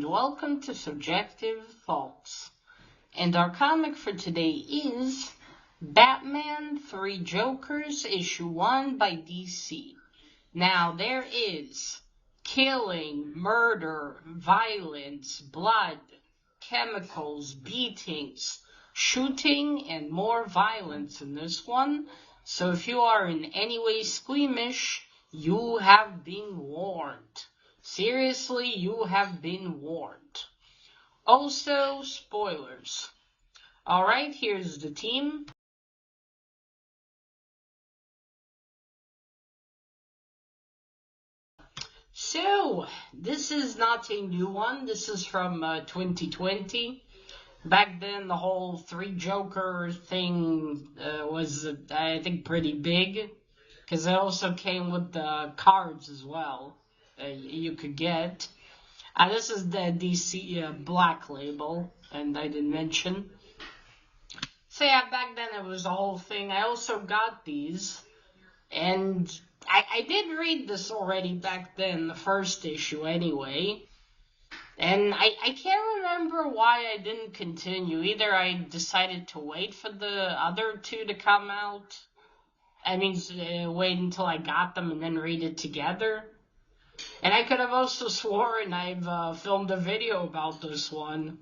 welcome to Subjective Thoughts. And our comic for today is Batman 3 Jokers, Issue 1 by DC. Now, there is killing, murder, violence, blood, chemicals, beatings, shooting, and more violence in this one. So if you are in any way squeamish, you have been warned. Seriously, you have been warned. Also, spoilers. Alright, here's the team. So, this is not a new one. This is from 2020. Back then, the whole 3 Joker thing was, I think, pretty big. Because it also came with the cards as well. You could get. This is the DC Black Label, and I didn't mention. So yeah, back then it was a whole thing. I also got these, and I did read this already back then, the first issue anyway. And I can't remember why I didn't continue. Either I decided to wait for the other 2 to come out. I mean, wait until I got them and then read it together. And I could have also sworn I've filmed a video about this one.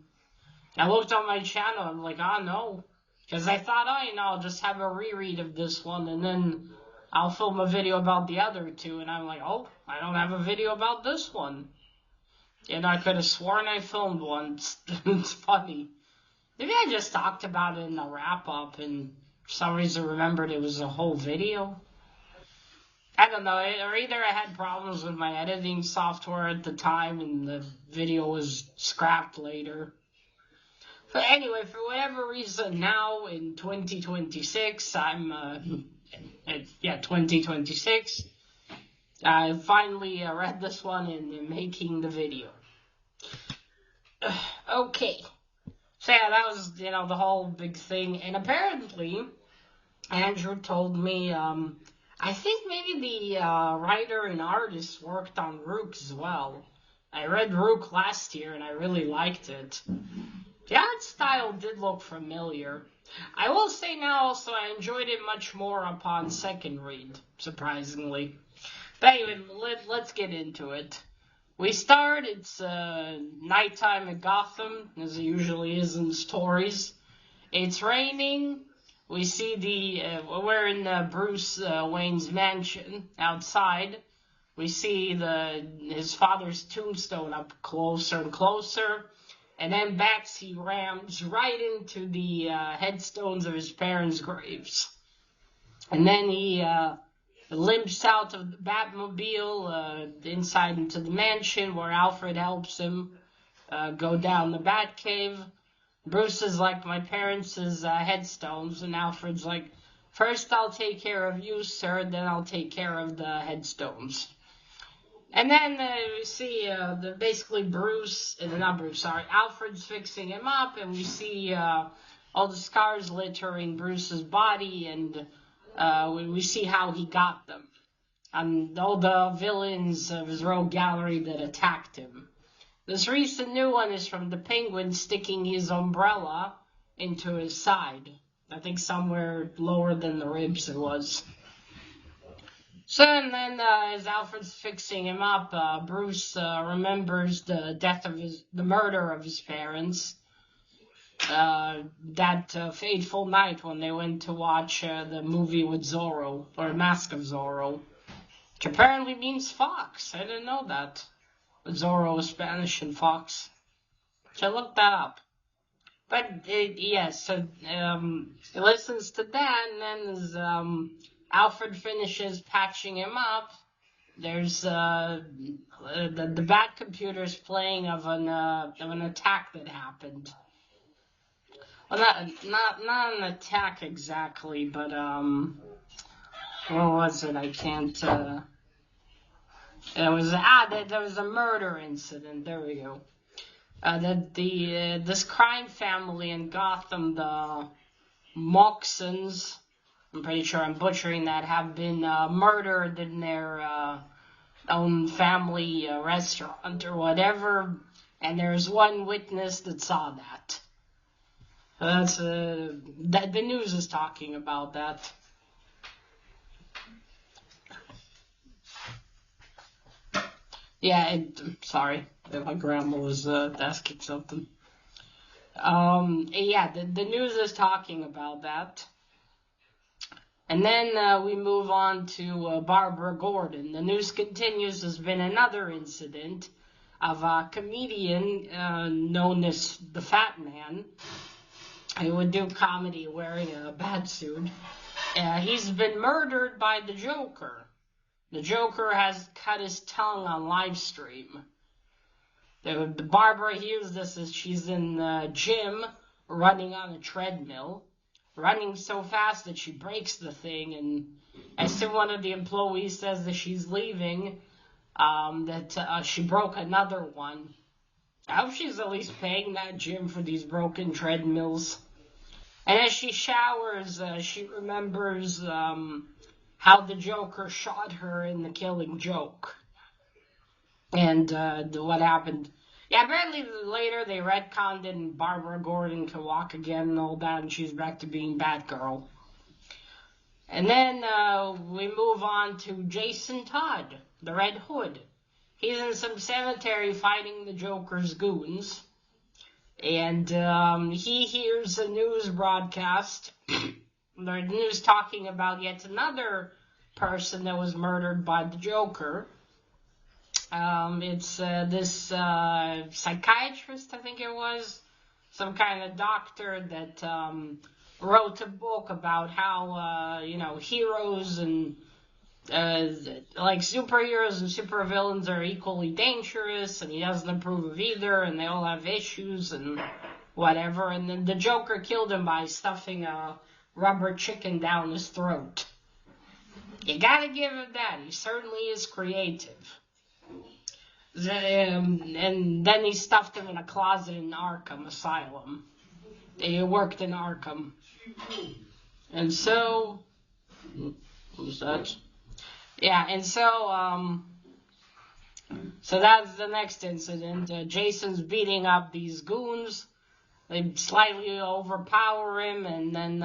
I looked on my channel, I'm like, oh no. Because I thought, I'll just have a reread of this one, and then I'll film a video about the other 2. And I'm like, oh, I don't have a video about this one. And I could have sworn I filmed one. It's funny. Maybe I just talked about it in the wrap-up, and for some reason remembered it was a whole video. I don't know, or either I had problems with my editing software at the time and the video was scrapped later. But anyway, for whatever reason, now in 2026, 2026, I finally read this one and am making the video. Okay. So yeah, that was, the whole big thing. And apparently, Andrew told me, I think maybe the writer and artist worked on Rook as well. I read Rook last year and I really liked it. The art style did look familiar. I will say now also I enjoyed it much more upon second read, surprisingly. But anyway, let's get into it. We start, it's nighttime in Gotham, as it usually is in stories. It's raining. We see we're in Bruce Wayne's mansion outside. We see his father's tombstone up closer and closer. And then Batsy rams right into the headstones of his parents' graves. And then he limps out of the Batmobile inside into the mansion where Alfred helps him go down the Batcave. Bruce is like, my parents' headstones, and Alfred's like, first I'll take care of you, sir, then I'll take care of the headstones. And then we see Alfred's fixing him up, and we see all the scars littering Bruce's body, and we see how he got them, and all the villains of his rogue gallery that attacked him. This recent new one is from the Penguin sticking his umbrella into his side. I think somewhere lower than the ribs it was. So, and then as Alfred's fixing him up, Bruce remembers the murder of his parents. That fateful night when they went to watch the movie with Zorro, or Mask of Zorro. Which apparently means fox. I didn't know that. Zorro is Spanish and fox. So I looked that up. But, he listens to that, and then as Alfred finishes patching him up, there's the Bat computer's playing of an attack that happened. Well, not an attack exactly, but what was it? I can't. There was a murder incident. There we go. This crime family in Gotham, the Moxons, I'm pretty sure I'm butchering that, have been murdered in their own family restaurant or whatever. and there's one witness that saw that. That's that the news is talking about that. Yeah, sorry, my grandma was asking something. Yeah, the news is talking about that. And then we move on to Barbara Gordon. The news continues. There's been another incident of a comedian known as the Fat Man. He would do comedy wearing a bat suit. He's been murdered by the Joker. The Joker has cut his tongue on live stream. The Barbara hears this as she's in the gym running on a treadmill, running so fast that she breaks the thing, and as soon one of the employees says that she's leaving, that she broke another one. I hope she's at least paying that gym for these broken treadmills. And as she showers, she remembers how the Joker shot her in The Killing Joke. And what happened. Yeah, apparently later they retconned it and Barbara Gordon can walk again and all that, and she's back to being Batgirl. And then we move on to Jason Todd, the Red Hood. He's in some cemetery fighting the Joker's goons. And he hears a news broadcast. The news talking about yet another person that was murdered by the Joker. It's this psychiatrist, I think it was, some kind of doctor that wrote a book about how, heroes and like superheroes and supervillains are equally dangerous, and he doesn't approve of either, and they all have issues and whatever. And then the Joker killed him by stuffing a rubber chicken down his throat. You gotta give him that. He certainly is creative. And then he stuffed him in a closet in Arkham Asylum. He worked in Arkham. And so... Who's that? Yeah, and so that's the next incident. Jason's beating up these goons. They slightly overpower him, and then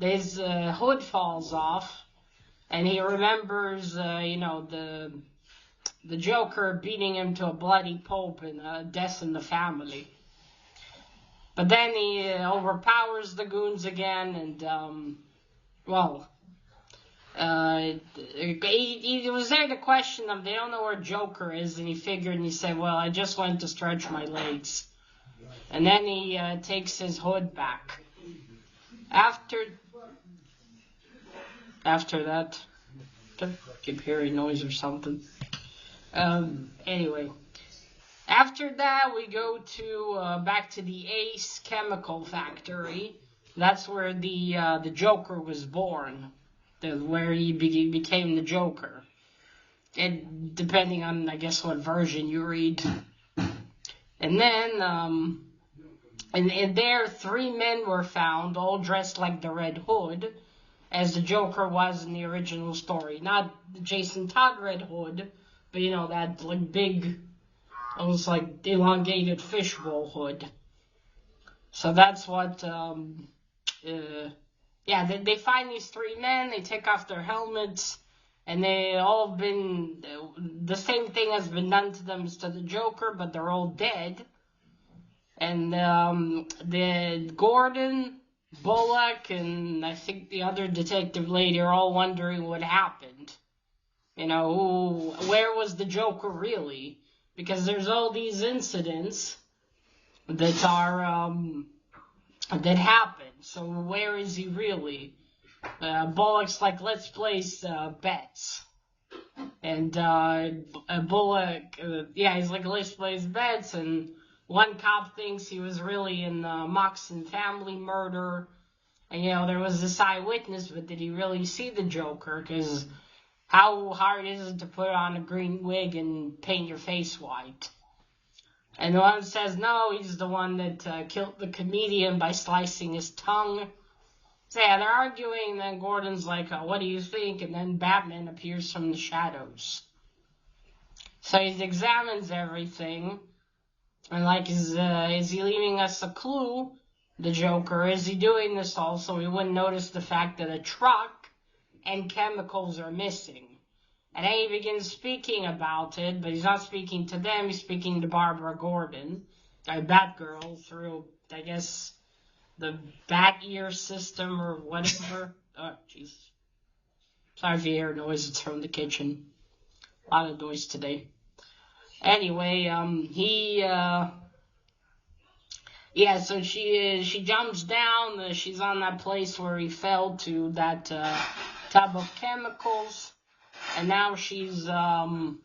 his hood falls off, and he remembers, the Joker beating him to a bloody pulp and Death in the Family. But then he overpowers the goons again, and he was there to question them. They don't know where Joker is, and he figured, and he said, well, I just went to stretch my legs. And then he takes his hood back. After that, I keep hearing noise or something. Anyway, after that, we go to back to the Ace Chemical Factory. That's where the Joker was born. Where he became the Joker. And depending on, I guess, what version you read. And then, and there, 3 men were found, all dressed like the Red Hood, as the Joker was in the original story. Not the Jason Todd Red Hood, but, that like big, almost like elongated fishbowl hood. So that's what, they find these 3 men, they take off their helmets, and they all been, the same thing has been done to them as to the Joker, but they're all dead. And the Gordon, Bullock, and I think the other detective lady are all wondering what happened. Where was the Joker really? Because there's all these incidents that are, that happen. So where is he really? Bullock's like, let's place bets. And Bullock, he's like, let's place bets. And one cop thinks he was really in the Moxon family murder. And, there was this eyewitness, but did he really see the Joker? Because how hard is it to put on a green wig and paint your face white? And the one says, no, he's the one that killed the comedian by slicing his tongue. So they're arguing, and then Gordon's like, what do you think? And then Batman appears from the shadows. So he examines everything, And like, is he leaving us a clue, the Joker? Is he doing this all so we wouldn't notice the fact that a truck and chemicals are missing? And then he begins speaking about it, but he's not speaking to them, he's speaking to Barbara Gordon, Batgirl, through, I guess, the bat ear system or whatever. Oh, jeez. Sorry if you hear noises from the kitchen. A lot of noise today. Anyway, so she jumps down, she's on that place where he fell to, that tub of chemicals, and now she's, now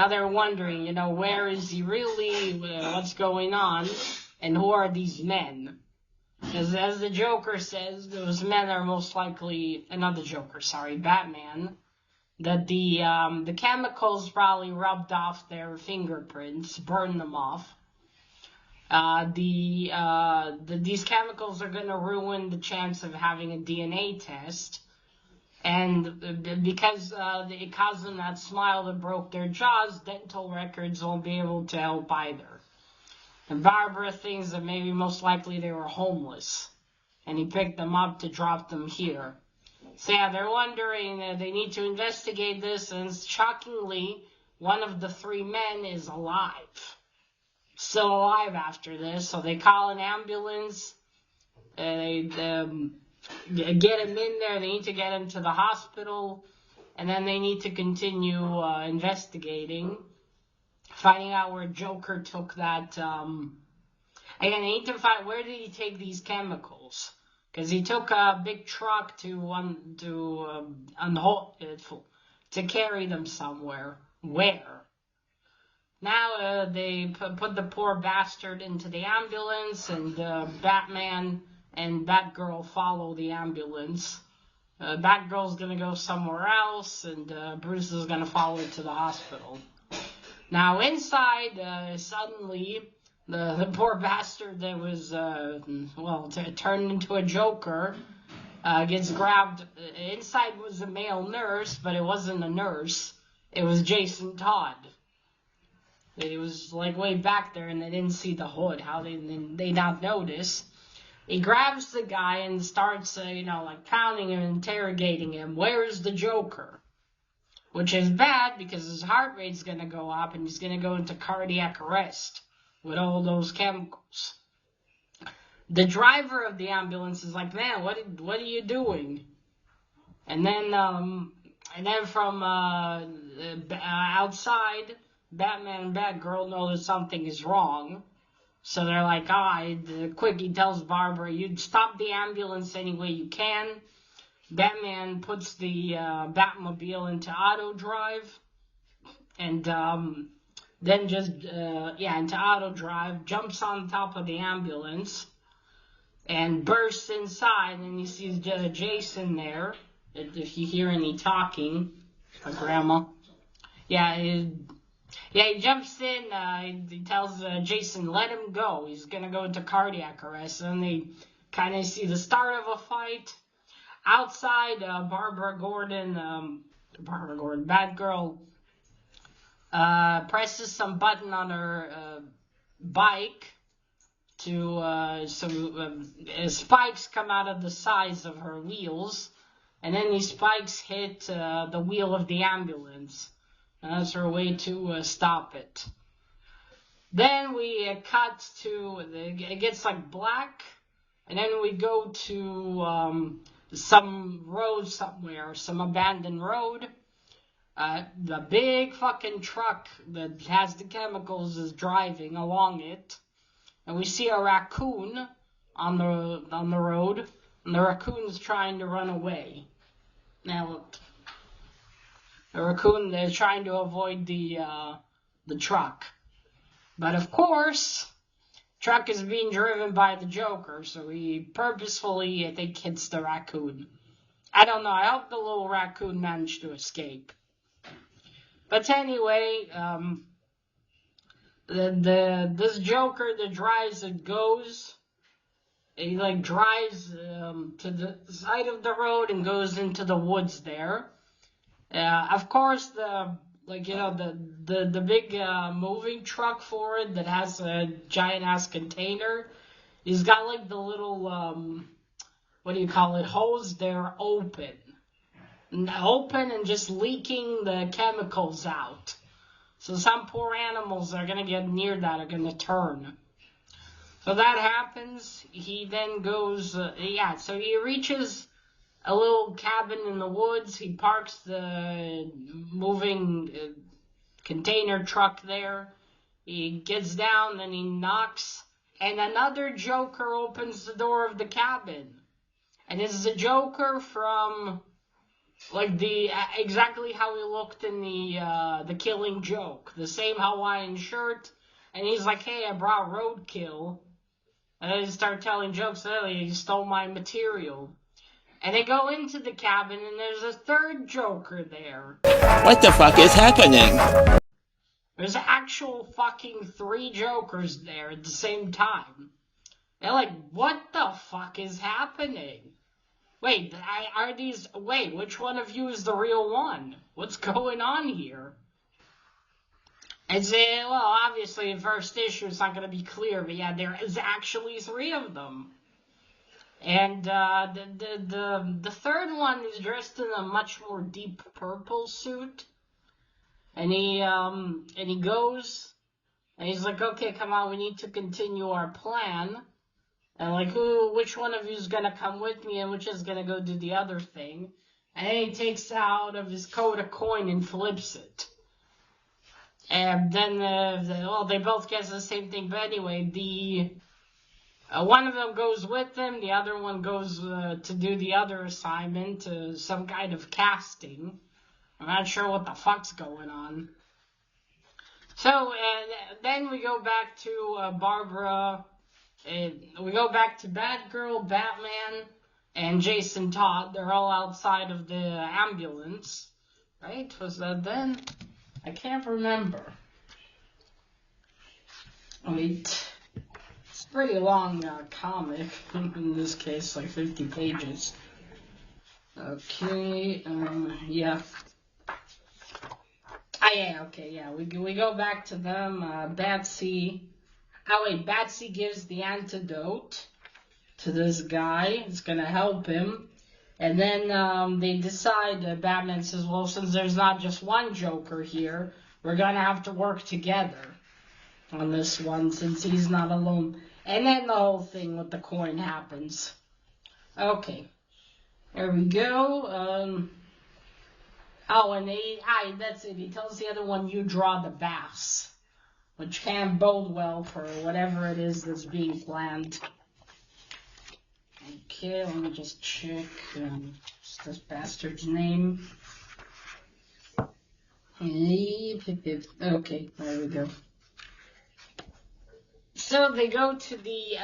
they're wondering, where is he really, what's going on, and who are these men? Because as the Joker says, those men are most likely, not the Joker, sorry, Batman, that the chemicals probably rubbed off their fingerprints, burned them off. These chemicals are going to ruin the chance of having a DNA test. And because it caused them that smile that broke their jaws, dental records won't be able to help either. And Barbara thinks that maybe most likely they were homeless, and he picked them up to drop them here. So yeah, they're wondering, they need to investigate this, and shockingly, one of the three men is alive. Still alive after this, so they call an ambulance, they get him in there, they need to get him to the hospital, and then they need to continue investigating, finding out where Joker took that, again, they need to find, where did he take these chemicals? Because he took a big truck to carry them somewhere. Where? Now they put the poor bastard into the ambulance, and Batman and Batgirl follow the ambulance. Batgirl's gonna go somewhere else, and Bruce is gonna follow her to the hospital. Now inside, suddenly, the poor bastard that was, turned into a Joker, gets grabbed. Inside was a male nurse, but it wasn't a nurse. It was Jason Todd. It was like way back there, and they didn't see the hood. How they not notice? He grabs the guy and starts, pounding him, interrogating him. Where's the Joker? Which is bad because his heart rate's gonna go up, and he's gonna go into cardiac arrest with all those chemicals. The driver of the ambulance is like, man, what are you doing? And then from outside, Batman and Batgirl know that something is wrong. So they're like, quick, he tells Barbara, you stop the ambulance any way you can. Batman puts the Batmobile into auto drive. And then into auto drive, jumps on top of the ambulance and bursts inside, and he sees Jason there. If you hear any talking, my grandma. He jumps in, he tells Jason, let him go. He's gonna go into cardiac arrest. And they kind of see the start of a fight. Outside, Batgirl, presses some button on her bike to spikes come out of the sides of her wheels, and then these spikes hit the wheel of the ambulance, and that's her way to stop it. Then we cut to, it gets like black, and then we go to some road somewhere, some abandoned road. The big fucking truck that has the chemicals is driving along it, and we see a raccoon on the road, and the raccoon's trying to run away. Now, the raccoon is trying to avoid the truck, but of course, truck is being driven by the Joker, so he purposefully, I think, hits the raccoon. I don't know. I hope the little raccoon managed to escape. But anyway, this Joker that drives and goes, he drives to the side of the road and goes into the woods there. Of course, the like, you know, the big moving truck for it that has a giant ass container. He's got like the little what do you call it, hose there open and just leaking the chemicals out. So some poor animals that are gonna get near that are gonna turn. So that happens. He then goes, so he reaches a little cabin in the woods. He parks the moving container truck there. He gets down, then he knocks, and another Joker opens the door of the cabin. And this is a Joker from, like, exactly how he looked in the Killing Joke. The same Hawaiian shirt. And he's like, hey, I brought roadkill. And then they start telling jokes. You stole my material. And they go into the cabin, and there's a third Joker there. What the fuck is happening? There's actual fucking 3 Jokers there at the same time. They're like, what the fuck is happening? Wait, which one of you is the real one? What's going on here? And say, well, obviously, in first issue, it's not going to be clear, but yeah, there is actually 3 of them. And the third one is dressed in a much more deep purple suit. And he goes, and he's like, okay, come on, we need to continue our plan. And like, which one of you is going to come with me, and which is going to go do the other thing? And then he takes out of his coat a coin and flips it. And then, they both guess the same thing. But anyway, one of them goes with them. The other one goes to do the other assignment, some kind of casting. I'm not sure what the fuck's going on. So, then we go back to Barbara. We go back to Batgirl, Batman, and Jason Todd. They're all outside of the ambulance. Right? Was that then? I can't remember. Wait. It's a pretty long comic. In this case, like 50 pages. Okay, yeah. We go back to them. Batsy. Batsy gives the antidote to this guy. It's gonna help him. And then they decide, Batman says, well, since there's not just one Joker here, we're gonna have to work together on this one, since he's not alone. And then the whole thing with the coin happens. Okay. There we go. That's it. He tells the other one, you draw the bass, which can't bode well for whatever it is that's being planned. Okay, let me just check this bastard's name. Okay, there we go. So they go to the,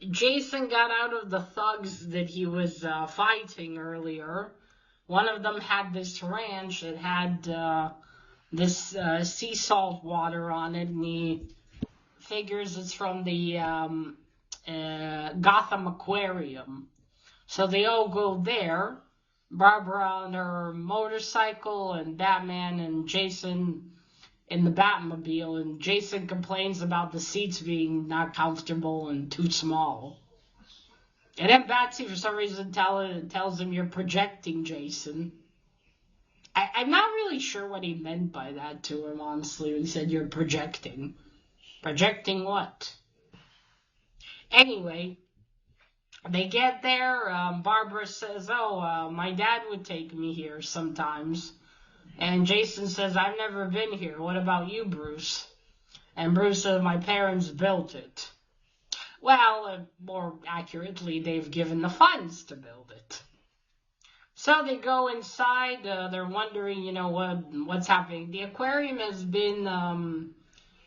Jason got out of the thugs that he was fighting earlier. One of them had this ranch that had this sea salt water on it, and he figures it's from the Gotham Aquarium. So they all go there. Barbara on her motorcycle, and Batman and Jason in the Batmobile, and Jason complains about the seats being not comfortable and too small. And then Batsy, for some reason, tells him, you're projecting, Jason. I'm not really sure what he meant by that to him, honestly, when he said you're projecting. Projecting what? Anyway, they get there. Barbara says, my dad would take me here sometimes. And Jason says, I've never been here. What about you, Bruce? And Bruce says, my parents built it. Well, more accurately, they've given the funds to build it. So they go inside. They're wondering, what's happening. The aquarium has been out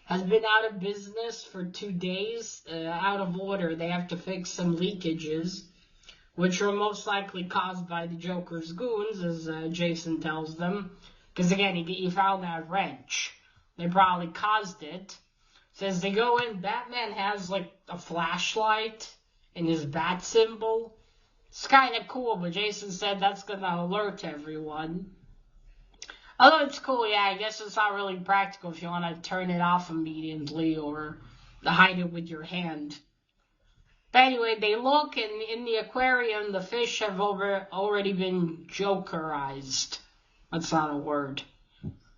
of business for 2 days, out of order. They have to fix some leakages, which are most likely caused by the Joker's goons, as Jason tells them. Because again, he found that wrench. They probably caused it. So as they go in, Batman has like a flashlight and his bat symbol. It's kind of cool, but Jason said that's going to alert everyone. Although it's cool, yeah, I guess it's not really practical if you want to turn it off immediately or hide it with your hand. But anyway, they look, and in the aquarium, the fish have already been jokerized. That's not a word.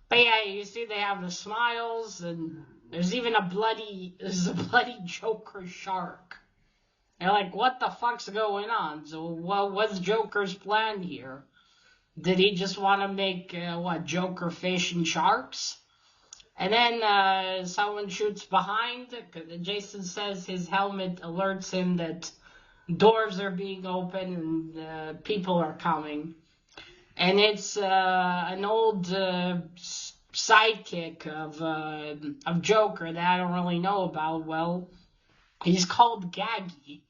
But yeah, you see they have the smiles, and there's even a bloody Joker shark. They're like, what the fuck's going on? So what's Joker's plan here? Did he just want to make, Joker fish and sharks? And then someone shoots behind. Jason says his helmet alerts him that doors are being opened and people are coming. And it's an old sidekick of Joker that I don't really know about. Well, he's called Gaggy.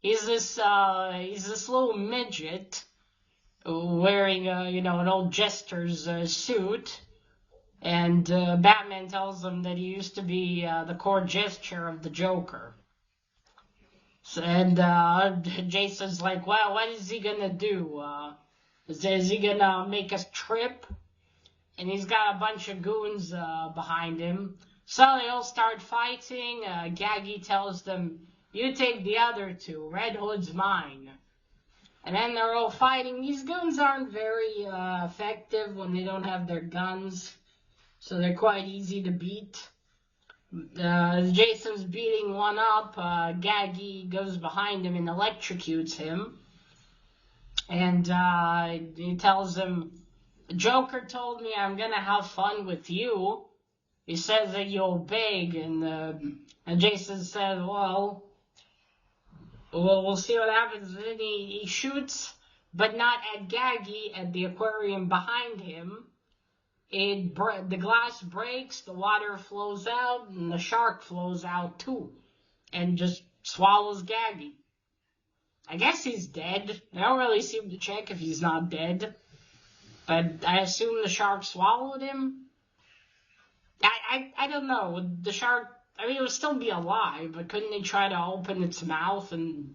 He's this little midget wearing an old jester's suit. And Batman tells him that he used to be the court jester of the Joker. So, and Jason's like, well, what is he gonna do? Is he gonna make us trip? And he's got a bunch of goons behind him. So they all start fighting. Gaggy tells them, you take the other two. Red Hood's mine. And then they're all fighting. These goons aren't very effective when they don't have their guns. So they're quite easy to beat. Jason's beating one up. Gaggy goes behind him and electrocutes him. And he tells him, Joker told me I'm going to have fun with you. He says that you'll beg. And Jason says, well, we'll see what happens. And then he shoots, but not at Gaggy, at the aquarium behind him. The glass breaks, the water flows out, and the shark flows out too, and just swallows Gaggy. I guess he's dead. They don't really seem to check if he's not dead, but I assume the shark swallowed him. I don't know. Would the shark, it would still be alive, but couldn't they try to open its mouth and,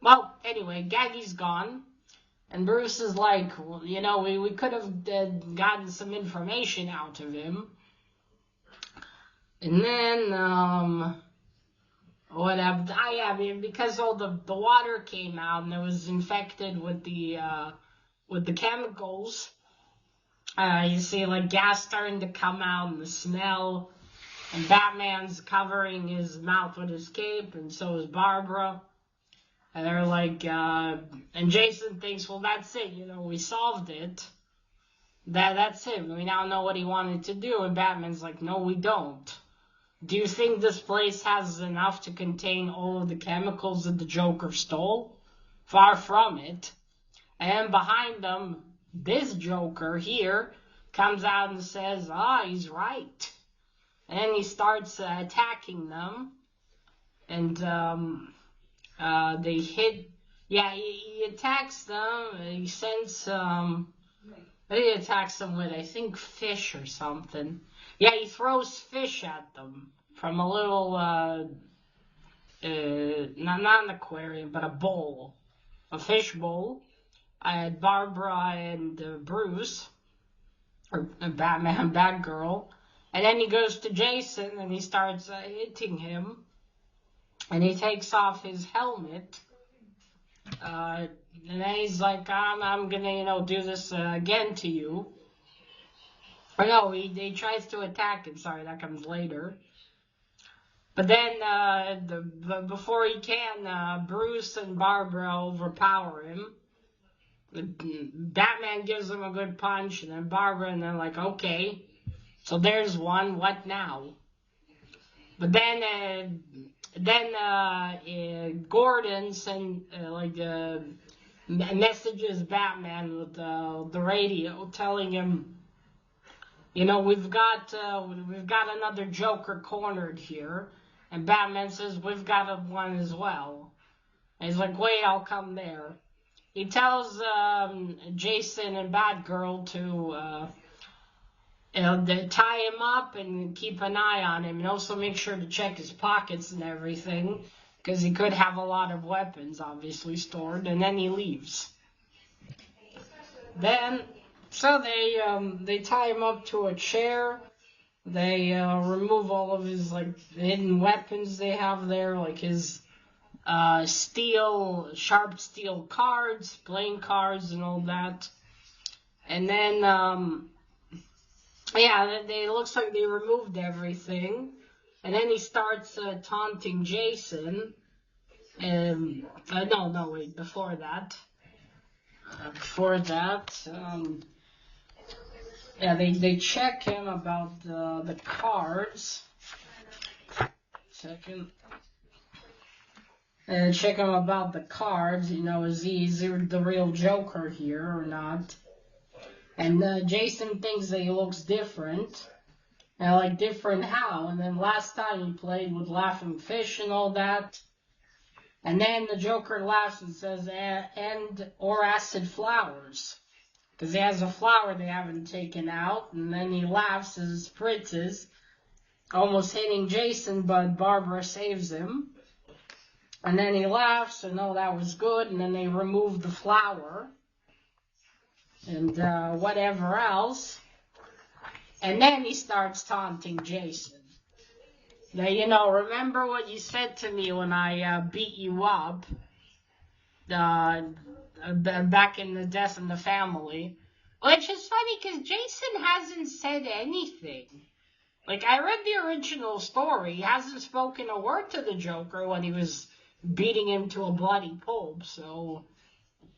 well, anyway, Gaggy's gone. And Bruce is like, well, we could have gotten some information out of him. And then, what happened? Because all the water came out and it was infected with the chemicals. You see, like, gas starting to come out and the smell. And Batman's covering his mouth with his cape, and so is Barbara. And they're like, and Jason thinks, well, that's it, we solved it. That's it. We now know what he wanted to do. And Batman's like, no, we don't. Do you think this place has enough to contain all of the chemicals that the Joker stole? Far from it. And behind them, this Joker here comes out and says, he's right. And then he starts attacking them. And, they hit, he attacks them, he sends, he attacks them with, I think, fish or something. Yeah, he throws fish at them from a little, not an aquarium, but a bowl, a fish bowl. Barbara and Bruce, or Batman, Batgirl, and then he goes to Jason and he starts hitting him. And he takes off his helmet, and then he's like, I'm gonna, do this again to you. Or no, he tries to attack him. Sorry, that comes later. But then, before he can, Bruce and Barbara overpower him. Batman gives him a good punch, and then Barbara, and they're like, okay, so there's one, what now? But then Gordon messages Batman with the radio, telling him, we've got another Joker cornered here, and Batman says we've got one as well. And he's like, wait, I'll come there. He tells Jason and Batgirl to tie him up and keep an eye on him, and also make sure to check his pockets and everything, because he could have a lot of weapons, obviously, stored, and then he leaves. Then, So they tie him up to a chair. They remove all of his like hidden weapons they have there, like his sharp steel cards, playing cards, and all that. And then it looks like they removed everything. And then he starts taunting Jason. Wait, before that. They check him about the cards. Second. And check him about the cards, is he the real Joker here or not? And Jason thinks that he looks different. And like, different how? And then last time he played with laughing fish and all that. And then the Joker laughs and says, or acid flowers. Because he has a flower they haven't taken out. And then he laughs as it spritzes, almost hitting Jason, but Barbara saves him. And then he laughs, and that was good. And then they remove the flower. And whatever else. And then he starts taunting Jason. Now, remember what you said to me when I beat you up back in the Death in the Family. Which is funny, because Jason hasn't said anything. Like, I read the original story. He hasn't spoken a word to the Joker when he was beating him to a bloody pulp, so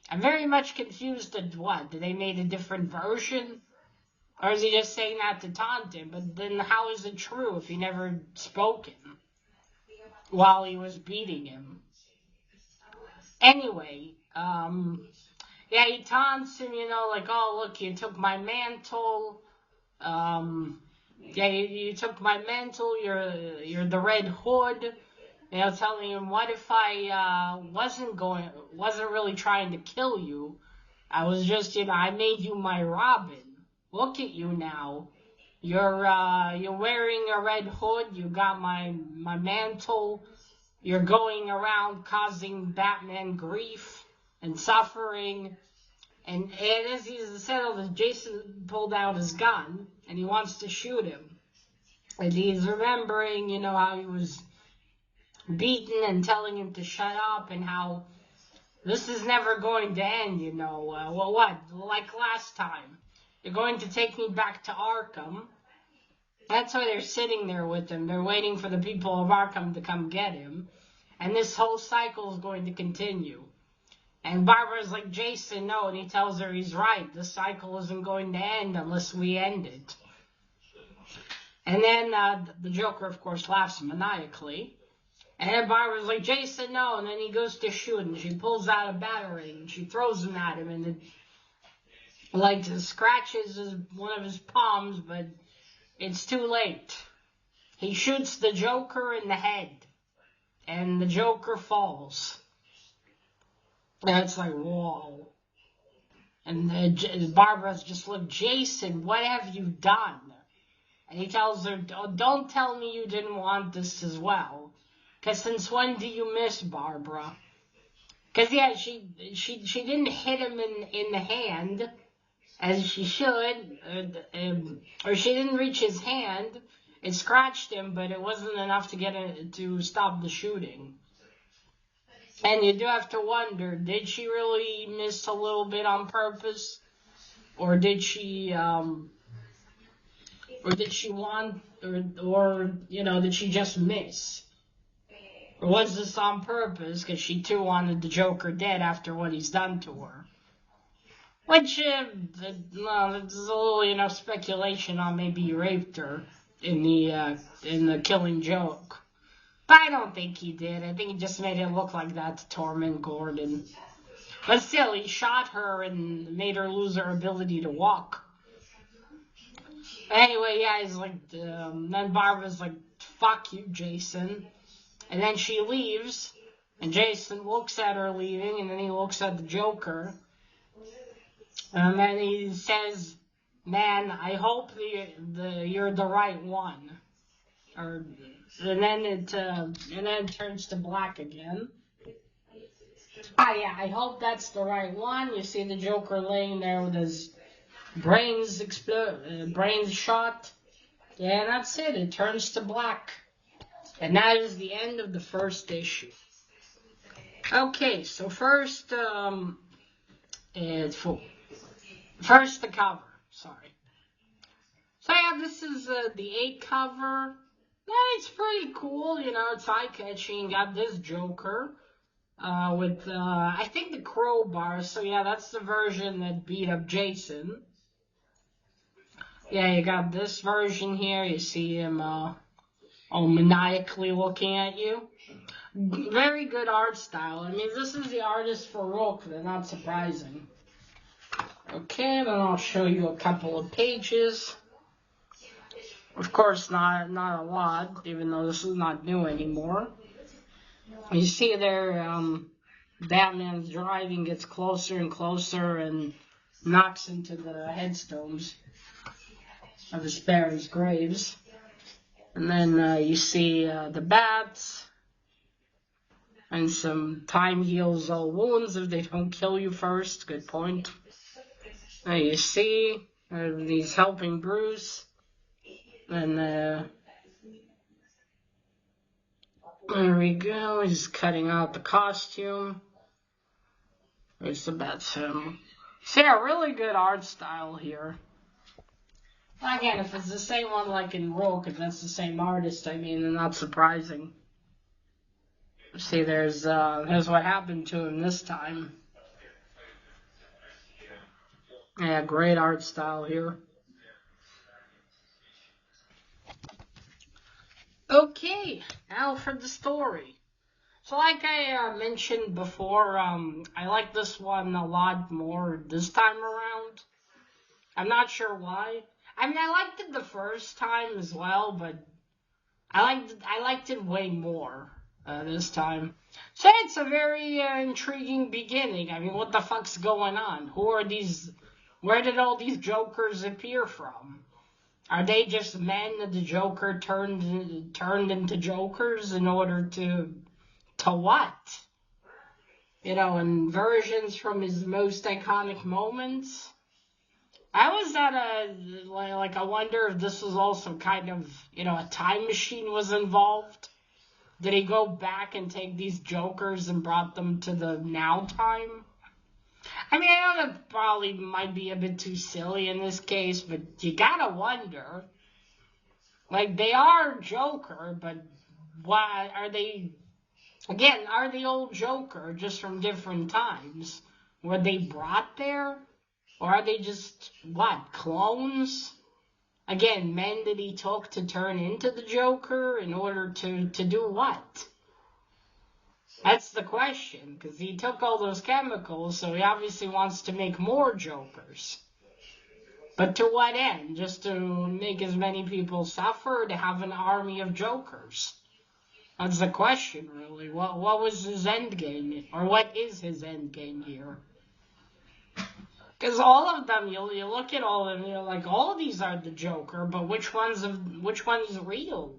I'm very much confused at what? Did they made a different version? Or is he just saying that to taunt him? But then how is it true if he never spoken while he was beating him? Anyway, he taunts him, like, oh, look, you took my mantle. You took my mantle, you're the Red Hood. Telling him, what if I wasn't really trying to kill you? I was just, I made you my Robin. Look at you now. You're wearing a red hood. You got my mantle. You're going around causing Batman grief and suffering. And as he said all this, Jason pulled out his gun and he wants to shoot him. And he's remembering, how he was beaten and telling him to shut up and how this is never going to end, like last time. You're going to take me back to Arkham. That's why they're sitting there with him. They're waiting for the people of Arkham to come get him. And this whole cycle is going to continue. And Barbara's like, Jason, no. And he tells her he's right. This cycle isn't going to end unless we end it. And then the Joker, of course, laughs maniacally. And then Barbara's like, Jason, no. And then he goes to shoot, and she pulls out a batarang, and she throws him at him, and it scratches one of his palms, but it's too late. He shoots the Joker in the head, and the Joker falls. And it's like, whoa. And Barbara's just like, Jason, what have you done? And he tells her, don't tell me you didn't want this as well. Because since when do you miss Barbara? Because, she didn't hit him in the hand, as she should, or she didn't reach his hand. It scratched him, but it wasn't enough to stop the shooting. And you do have to wonder, did she really miss a little bit on purpose? Or did she want, did she just miss? Or was this on purpose because she too wanted the Joker dead after what he's done to her? Which, there's a little, speculation on maybe he raped her in the Killing Joke. But I don't think he did. I think he just made it look like that to torment Gordon. But still, he shot her and made her lose her ability to walk. Anyway, he's like, then Barbara's like, fuck you, Jason. And then she leaves, and Jason looks at her leaving, and then he looks at the Joker. And then he says, man, I hope you're the right one. And then it turns to black again. I hope that's the right one. You see the Joker laying there with his brains explode, brains shot. Yeah, and that's it. It turns to black. And that is the end of the first issue. Okay, so first, first the cover. Sorry. So yeah, this is the 8 cover. Yeah, it's pretty cool. You know, it's eye-catching. Got this Joker with I think the crowbar. So yeah, that's the version that beat up Jason. Yeah, you got this version here. You see him all maniacally looking at you. Very good art style. I mean, this is the artist for Rook. They're not surprising. Okay, then I'll show you a couple of pages. Of course, not a lot, even though this is not new anymore. You see there, Batman's driving, gets closer and closer, and knocks into the headstones of his parents' graves. And then you see the bats, and some time heals all wounds if they don't kill you first. Good point. Now you see he's helping Bruce. And there we go. He's cutting out the costume. There's the bat symbol. So yeah, really good art style here. Again, if it's the same one like in Rook, if that's the same artist, I mean, not surprising. See, there's what happened to him this time. Yeah, great art style here. Okay, now for the story. So like I mentioned before, I like this one a lot more this time around. I'm not sure why. I mean, I liked it the first time as well, but I liked it way more this time. So it's a very intriguing beginning. I mean, what the fuck's going on? Who are these? Where did all these Jokers appear from? Are they just men that the Joker turned into Jokers in order to what? You know, and versions from his most iconic moments. I was at I wonder if this was also kind of, you know, a time machine was involved. Did he go back and take these Jokers and brought them to the now time? I mean, I know that probably might be a bit too silly in this case, but you gotta wonder. Like, they are Joker, but why are they... Again, are the old Joker just from different times? Were they brought there? Or are they just, clones? Again, men that he took to turn into the Joker in order to do what? That's the question, because he took all those chemicals, so he obviously wants to make more Jokers. But to what end? Just to make as many people suffer, to have an army of Jokers? That's the question, really. What was his end game? Or what is his end game here? Because all of them, you look at all of them, you're like, all of these are the Joker, but which one's real?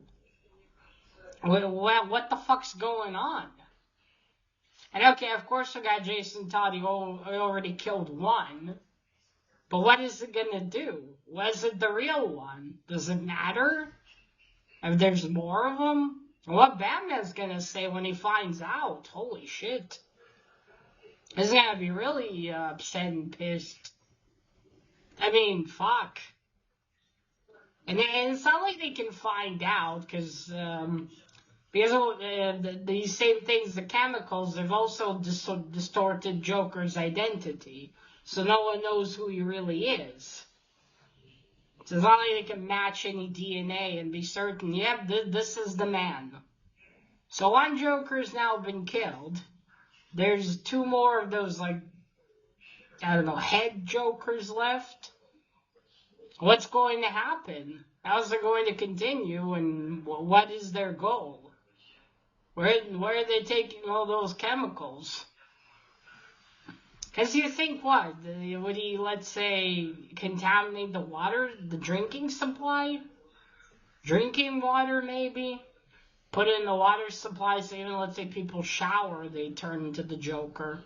What the fuck's going on? And okay, of course we got Jason Todd, he already killed one. But what is it gonna do? Was it the real one? Does it matter? If there's more of them? What Batman's gonna say when he finds out? Holy shit. He's gonna be really upset and pissed. I mean, fuck. And it's not like they can find out, because these same things, the chemicals, they've also distorted Joker's identity. So no one knows who he really is. So it's not like they can match any DNA and be certain, yep, this is the man. So one Joker's now been killed. There's 2 more of those, head Jokers left. What's going to happen? How's it going to continue, and what is their goal? Where are they taking all those chemicals? Because you think what? Would he, let's say, contaminate the water, the drinking supply? Drinking water, maybe? Put it in the water supply so even, let's say, people shower, they turn into the Joker.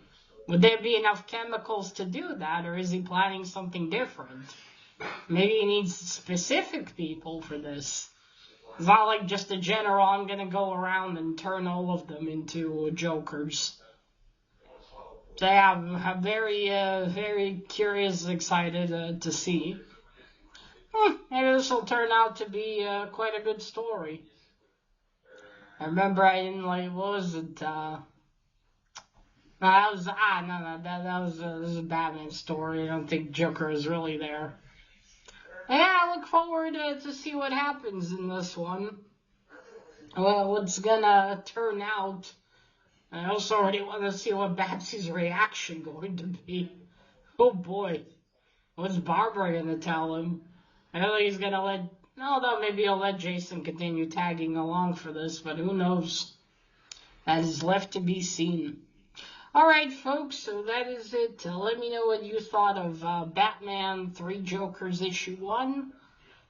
Would there be enough chemicals to do that, or is he planning something different? Maybe he needs specific people for this. It's not like just a general, I'm gonna go around and turn all of them into Jokers. So yeah, I'm very curious, excited to see. Maybe this will turn out to be quite a good story. I remember I didn't like, what was it, that was, this is a Batman story. I don't think Joker is really there. Yeah, I look forward to see what happens in this one. Well, what's gonna turn out. I also already want to see what Batsy's reaction going to be. Oh boy. What's Barbara gonna tell him? I don't think he's gonna let, although maybe he'll let Jason continue tagging along for this, but who knows? That is left to be seen. Alright, folks, so that is it. Let me know what you thought of Batman 3 Jokers issue 1.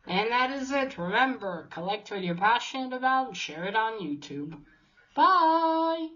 And that is it. Remember, collect what you're passionate about and share it on YouTube. Bye!